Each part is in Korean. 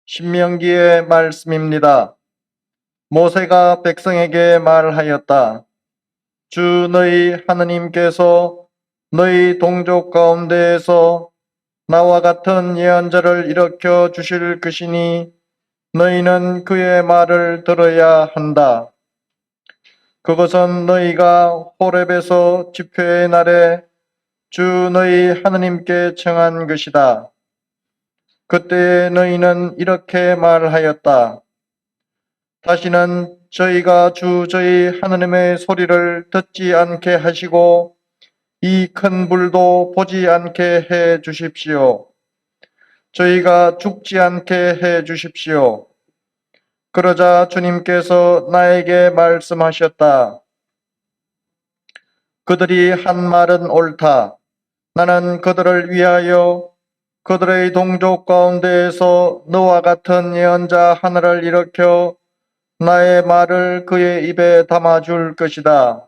신명기의 말씀입니다. 모세가 백성에게 말하였다. 주 너희 하느님께서 너희 동족 가운데에서 나와 같은 예언자를 일으켜 주실 것이니 너희는 그의 말을 들어야 한다. 그것은 너희가 호렙에서 집회의 날에 주 너희 하느님께 청한 것이다. 그때 너희는 이렇게 말하였다. 다시는 저희가 주 저희 하느님의 소리를 듣지 않게 하시고 이 큰 불도 보지 않게 해 주십시오. 저희가 죽지 않게 해 주십시오. 그러자 주님께서 나에게 말씀하셨다. 그들이 한 말은 옳다. 나는 그들을 위하여 그들의 동족 가운데에서 너와 같은 예언자 하나를 일으켜 나의 말을 그의 입에 담아줄 것이다.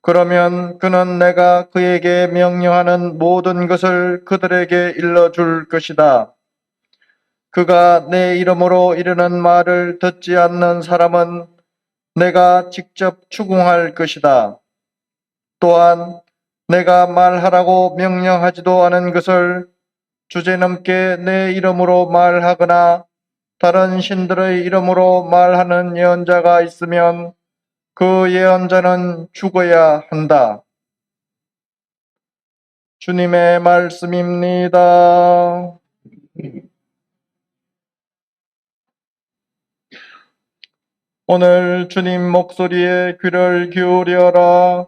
그러면 그는 내가 그에게 명령하는 모든 것을 그들에게 일러줄 것이다. 그가 내 이름으로 이르는 말을 듣지 않는 사람은 내가 직접 추궁할 것이다. 또한 내가 말하라고 명령하지도 않은 것을 주제넘게 내 이름으로 말하거나 다른 신들의 이름으로 말하는 예언자가 있으면 그 예언자는 죽어야 한다. 주님의 말씀입니다. 오늘 주님 목소리에 귀를 기울여라.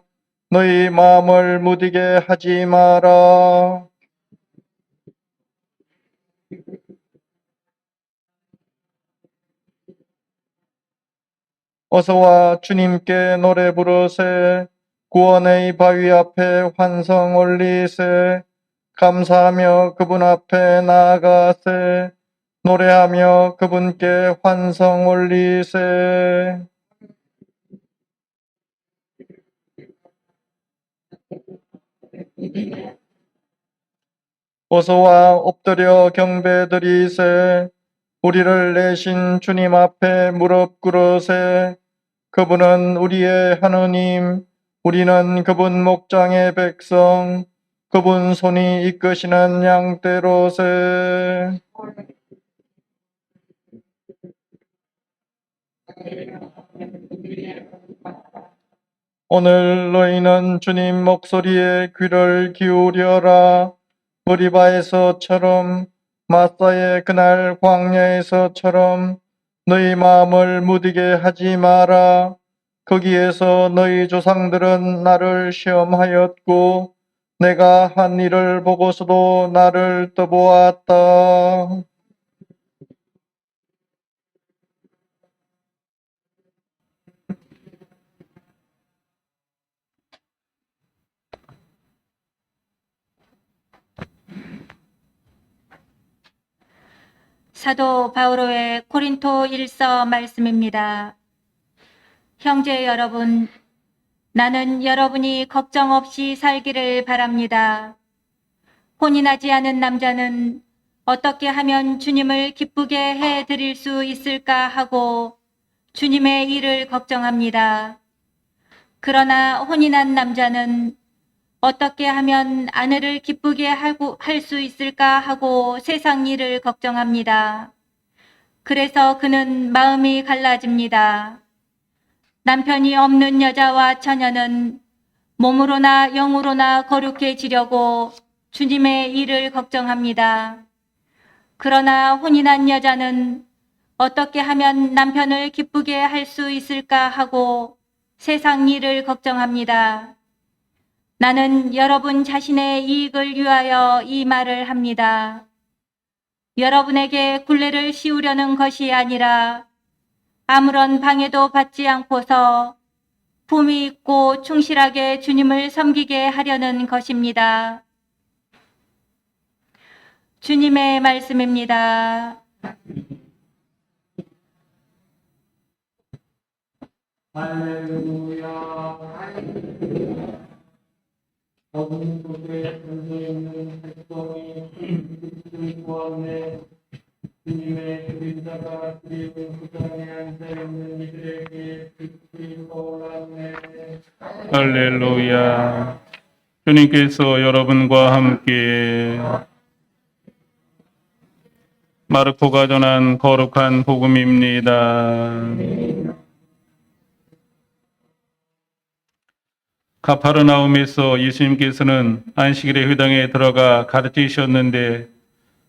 너희 마음을 무디게 하지 마라. 어서와 주님께 노래 부르세. 구원의 바위 앞에 환성 올리세. 감사하며 그분 앞에 나아가세. 노래하며 그분께 환성 올리세. 어서와 엎드려 경배드리세. 우리를 내신 주님 앞에 무릎 꿇으세. 그분은 우리의 하느님, 우리는 그분 목장의 백성, 그분 손이 이끄시는 양떼로세. 오늘 너희는 주님 목소리에 귀를 기울여라. 머리바에서처럼 마사의 그날 광야에서처럼 너희 마음을 무디게 하지 마라. 거기에서 너희 조상들은 나를 시험하였고 내가 한 일을 보고서도 나를 떠보았다. 사도 바오로의 고린토 1서 말씀입니다. 형제 여러분, 나는 여러분이 걱정 없이 살기를 바랍니다. 혼인하지 않은 남자는 어떻게 하면 주님을 기쁘게 해 드릴 수 있을까 하고 주님의 일을 걱정합니다. 그러나 혼인한 남자는 어떻게 하면 아내를 기쁘게 할 수 있을까 하고 세상 일을 걱정합니다. 그래서 그는 마음이 갈라집니다. 남편이 없는 여자와 처녀는 몸으로나 영으로나 거룩해지려고 주님의 일을 걱정합니다. 그러나 혼인한 여자는 어떻게 하면 남편을 기쁘게 할 수 있을까 하고 세상 일을 걱정합니다. 나는 여러분 자신의 이익을 위하여 이 말을 합니다. 여러분에게 굴레를 씌우려는 것이 아니라 아무런 방해도 받지 않고서 품위 있고 충실하게 주님을 섬기게 하려는 것입니다. 주님의 말씀입니다. 할렐루야. 모든 곳에 있는 백성이 그리스도의 구원에 주님의 그림자가 그리운 그 땅에 앉아있는 이들에게 빛이 떠올랐네. 할렐루야. 주님께서 여러분과 함께 마르코가 전한 거룩한 복음입니다. 가파르나움에서 예수님께서는 안식일의 회당에 들어가 가르치셨는데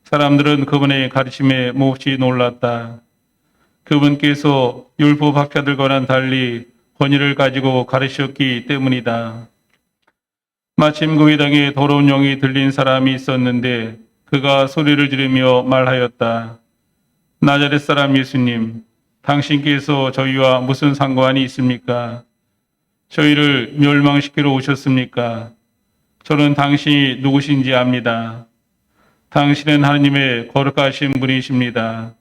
사람들은 그분의 가르침에 몹시 놀랐다. 그분께서 율법학자들과는 달리 권위를 가지고 가르치셨기 때문이다. 마침 그 회당에 더러운 영이 들린 사람이 있었는데 그가 소리를 지르며 말하였다. 나자렛 사람 예수님, 당신께서 저희와 무슨 상관이 있습니까? 저희를 멸망시키러 오셨습니까? 저는 당신이 누구신지 압니다. 당신은 하나님의 거룩하신 분이십니다.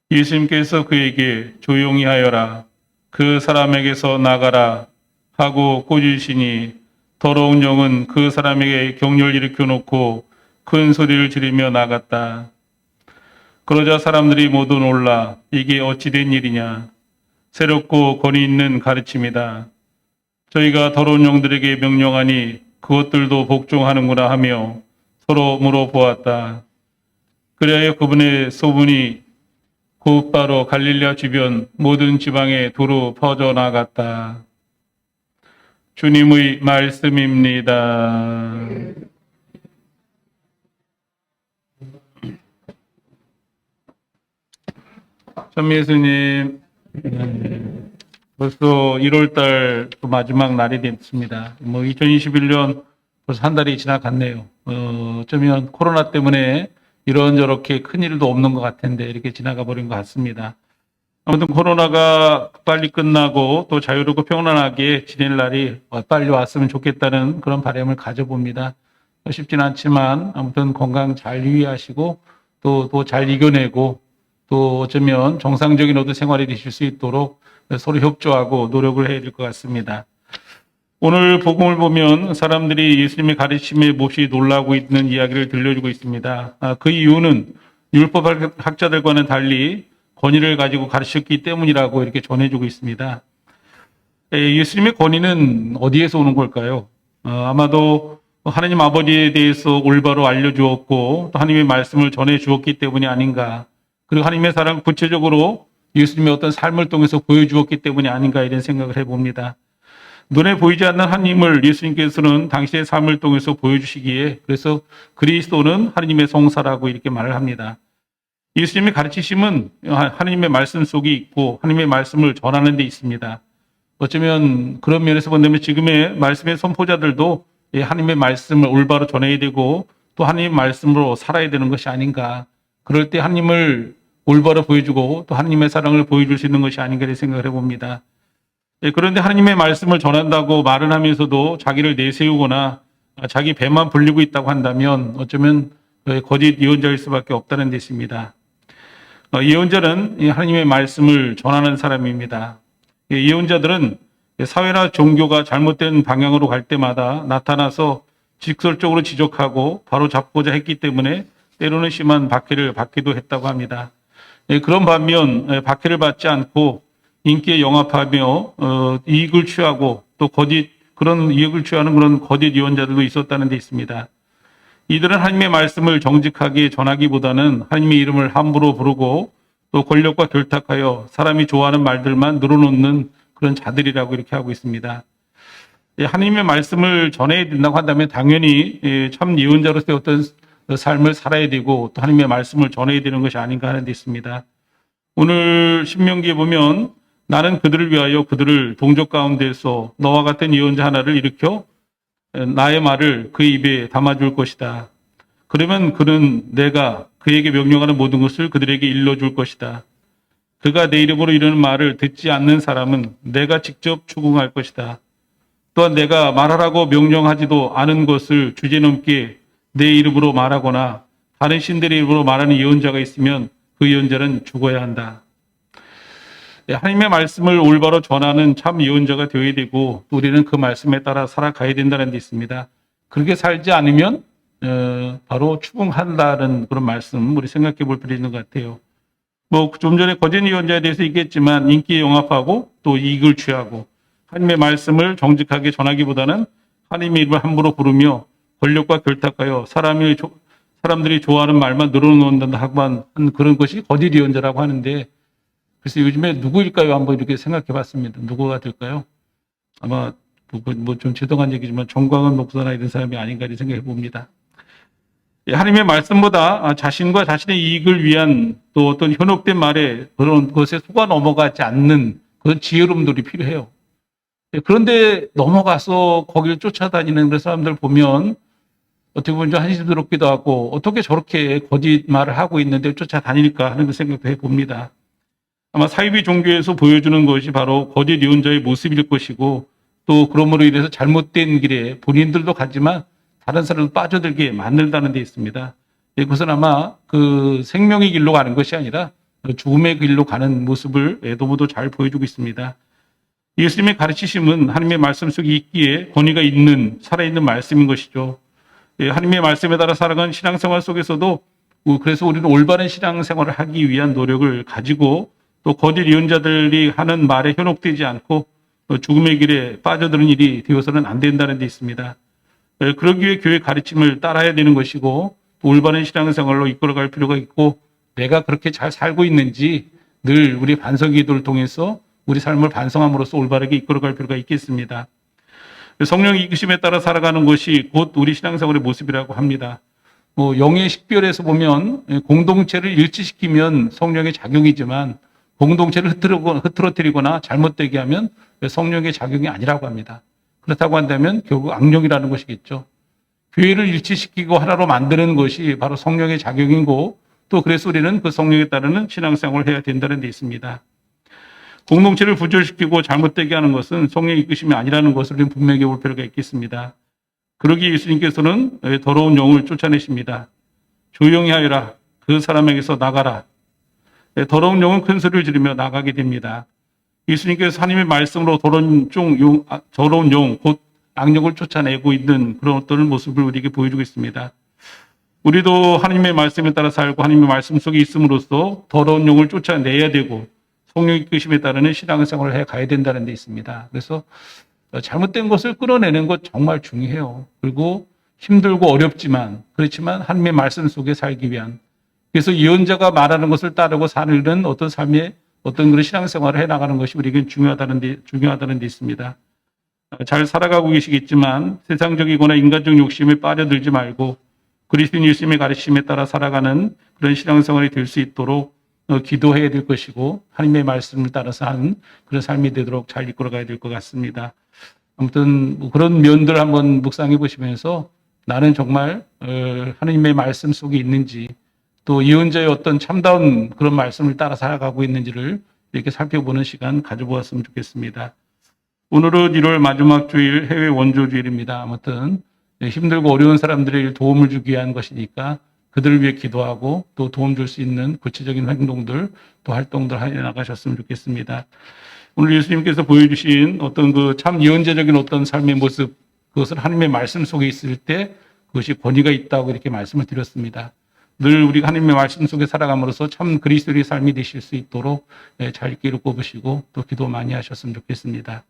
예수님께서 그에게 조용히 하여라, 그 사람에게서 나가라 하고 꾸짖으시니 더러운 영은 그 사람에게 격려를 일으켜 놓고 큰 소리를 지르며 나갔다. 그러자 사람들이 모두 놀라 이게 어찌된 일이냐? 새롭고 권위 있는 가르침이다. 저희가 더러운 영들에게 명령하니 그것들도 복종하는구나 하며 서로 물어보았다. 그리하여 그분의 소문이 곧바로 갈릴레아 주변 모든 지방에 두루 퍼져나갔다. 주님의 말씀입니다. 천미예수님, 벌써 1월달 마지막 날이 됐습니다. 2021년 벌써 한 달이 지나갔네요. 어쩌면 코로나 때문에 이런저렇게 큰 일도 없는 것 같은데 이렇게 지나가 버린 것 같습니다. 아무튼 코로나가 빨리 끝나고 또 자유롭고 평안하게 지낼 날이 빨리 왔으면 좋겠다는 그런 바람을 가져봅니다. 쉽진 않지만 아무튼 건강 잘 유의하시고 또 잘 이겨내고 또 어쩌면 정상적인 어떤 생활이 되실 수 있도록 서로 협조하고 노력을 해야 될 것 같습니다. 오늘 복음을 보면 사람들이 예수님의 가르침에 몹시 놀라고 있는 이야기를 들려주고 있습니다. 그 이유는 율법학자들과는 달리 권위를 가지고 가르쳤기 때문이라고 이렇게 전해주고 있습니다. 예수님의 권위는 어디에서 오는 걸까요? 아마도 하나님 아버지에 대해서 올바로 알려주었고 또 하나님의 말씀을 전해주었기 때문이 아닌가. 그리고 하나님의 사랑 구체적으로 예수님의 어떤 삶을 통해서 보여주었기 때문이 아닌가 이런 생각을 해봅니다. 눈에 보이지 않는 하나님을 예수님께서는 당신의 삶을 통해서 보여주시기에 그래서 그리스도는 하나님의 성사라고 이렇게 말을 합니다. 예수님의 가르치심은 하나님의 말씀 속에 있고 하나님의 말씀을 전하는 데 있습니다. 어쩌면 그런 면에서 본다면 지금의 말씀의 선포자들도 하나님의 말씀을 올바로 전해야 되고 또 하나님의 말씀으로 살아야 되는 것이 아닌가. 그럴 때 하나님을 올바로 보여주고 또 하나님의 사랑을 보여줄 수 있는 것이 아닌가 이렇게 생각을 해봅니다. 그런데 하나님의 말씀을 전한다고 말을 하면서도 자기를 내세우거나 자기 배만 불리고 있다고 한다면 어쩌면 거짓 예언자일 수밖에 없다는 데 있습니다. 예언자는 하나님의 말씀을 전하는 사람입니다. 예언자들은 사회나 종교가 잘못된 방향으로 갈 때마다 나타나서 직설적으로 지적하고 바로 잡고자 했기 때문에 때로는 심한 박해를 받기도 했다고 합니다. 그런 반면 박해를 받지 않고 인기에 영합하며 이익을 취하고 또 그런 이익을 취하는 그런 거짓 예언자들도 있었다는 데 있습니다. 이들은 하나님의 말씀을 정직하게 전하기보다는 하나님의 이름을 함부로 부르고 또 권력과 결탁하여 사람이 좋아하는 말들만 늘어놓는 그런 자들이라고 이렇게 하고 있습니다. 하나님의 말씀을 전해야 된다고 한다면 당연히 참 예언자로서의 어떤 삶을 살아야 되고 또 하나님의 말씀을 전해야 되는 것이 아닌가 하는 데 있습니다. 오늘 신명기에 보면 나는 그들을 위하여 그들을 동족 가운데서 너와 같은 예언자 하나를 일으켜 나의 말을 그 입에 담아줄 것이다. 그러면 그는 내가 그에게 명령하는 모든 것을 그들에게 일러줄 것이다. 그가 내 이름으로 이르는 말을 듣지 않는 사람은 내가 직접 추궁할 것이다. 또한 내가 말하라고 명령하지도 않은 것을 주제넘게 내 이름으로 말하거나 다른 신들의 이름으로 말하는 예언자가 있으면 그 예언자는 죽어야 한다. 하나님의 말씀을 올바로 전하는 참 예언자가 되어야 되고 우리는 그 말씀에 따라 살아가야 된다는 데 있습니다. 그렇게 살지 않으면 바로 추궁한다는 그런 말씀 우리 생각해 볼 필요 있는 것 같아요. 뭐 좀 전에 거짓 예언자에 대해서 얘기했지만 인기에 영합하고 또 이익을 취하고 하나님의 말씀을 정직하게 전하기보다는 하나님의 이름을 함부로 부르며 권력과 결탁하여 사람들이 좋아하는 말만 늘어놓는다 하고만 한 그런 것이 거짓 예언자라고 하는데, 그래서 요즘에 누구일까요? 한번 이렇게 생각해 봤습니다. 누구가 될까요? 아마 뭐 좀 죄송한 얘기지만 정광훈 목사나 이런 사람이 아닌가 이렇게 생각해 봅니다. 하나님의 말씀보다 자신과 자신의 이익을 위한 또 어떤 현혹된 말에 그런 것에 속아 넘어가지 않는 그런 지혜로움들이 필요해요. 그런데 넘어가서 거기를 쫓아다니는 그런 사람들 보면 어떻게 보면 좀 한심스럽기도 하고, 어떻게 저렇게 거짓말을 하고 있는데 쫓아다닐까 하는 생각도 해봅니다. 아마 사이비 종교에서 보여주는 것이 바로 거짓 예언자의 모습일 것이고, 또 그러므로 인해서 잘못된 길에 본인들도 가지만 다른 사람을 빠져들게 만든다는 데 있습니다. 그것은 아마 그 생명의 길로 가는 것이 아니라 죽음의 길로 가는 모습을 너무도 잘 보여주고 있습니다. 예수님의 가르치심은 하나님의 말씀 속에 있기에 권위가 있는 살아있는 말씀인 것이죠. 하나님의 말씀에 따라 살아가는 신앙생활 속에서도 그래서 우리는 올바른 신앙생활을 하기 위한 노력을 가지고, 또 거짓 예언자들이 하는 말에 현혹되지 않고 죽음의 길에 빠져드는 일이 되어서는 안 된다는 데 있습니다. 그러기 위해 교회 가르침을 따라야 되는 것이고, 올바른 신앙생활로 이끌어갈 필요가 있고, 내가 그렇게 잘 살고 있는지 늘 우리 반성기도를 통해서 우리 삶을 반성함으로써 올바르게 이끌어갈 필요가 있겠습니다. 성령의 이끄심에 따라 살아가는 것이 곧 우리 신앙생활의 모습이라고 합니다. 영의 식별에서 보면 공동체를 일치시키면 성령의 작용이지만 공동체를 흐트러뜨리거나 잘못되게 하면 성령의 작용이 아니라고 합니다. 그렇다고 한다면 결국 악령이라는 것이겠죠. 교회를 일치시키고 하나로 만드는 것이 바로 성령의 작용이고, 또 그래서 우리는 그 성령에 따르는 신앙생활을 해야 된다는 데 있습니다. 공동체를 부조시키고 잘못되게 하는 것은 성령의 이끄심이 아니라는 것을 우리는 분명히 볼 필요가 있겠습니다. 그러기에 예수님께서는 더러운 영을 쫓아내십니다. 조용히 하여라. 그 사람에게서 나가라. 더러운 영은 큰 소리를 지르며 나가게 됩니다. 예수님께서 하나님의 말씀으로 더러운 영, 곧 악령을 쫓아내고 있는 그런 어떤 모습을 우리에게 보여주고 있습니다. 우리도 하나님의 말씀에 따라 살고 하나님의 말씀 속에 있음으로써 더러운 영을 쫓아내야 되고, 성령의 이끄심에 따르는 신앙생활을 해 가야 된다는 데 있습니다. 그래서 잘못된 것을 끌어내는 것 정말 중요해요. 그리고 힘들고 어렵지만, 그렇지만 하나님의 말씀 속에 살기 위한, 그래서 예언자가 말하는 것을 따르고 사는 어떤 삶의 어떤 그런 신앙생활을 해나가는 것이 우리에겐 중요하다는 데 있습니다. 잘 살아가고 계시겠지만 세상적이거나 인간적 욕심에 빠져들지 말고 그리스도인 예수님의 가르침에 따라 살아가는 그런 신앙생활이 될 수 있도록 기도해야 될 것이고, 하나님의 말씀을 따라서 하는 그런 삶이 되도록 잘 이끌어가야 될 것 같습니다. 아무튼 그런 면들 한번 묵상해 보시면서 나는 정말 하나님의 말씀 속에 있는지, 또 예언자의 어떤 참다운 그런 말씀을 따라 살아가고 있는지를 이렇게 살펴보는 시간 가져보았으면 좋겠습니다. 오늘은 1월 마지막 주일 해외 원조 주일입니다. 아무튼 힘들고 어려운 사람들에게 도움을 주기 위한 것이니까 그들을 위해 기도하고 또 도움 줄 수 있는 구체적인 행동들, 또 활동들 해 나가셨으면 좋겠습니다. 오늘 예수님께서 보여주신 어떤 그 참 예언자적인 어떤 삶의 모습, 그것을 하나님의 말씀 속에 있을 때 그것이 권위가 있다고 이렇게 말씀을 드렸습니다. 늘 우리가 하나님의 말씀 속에 살아감으로써 참 그리스도의 삶이 되실 수 있도록 잘 길을 꼽으시고 또 기도 많이 하셨으면 좋겠습니다.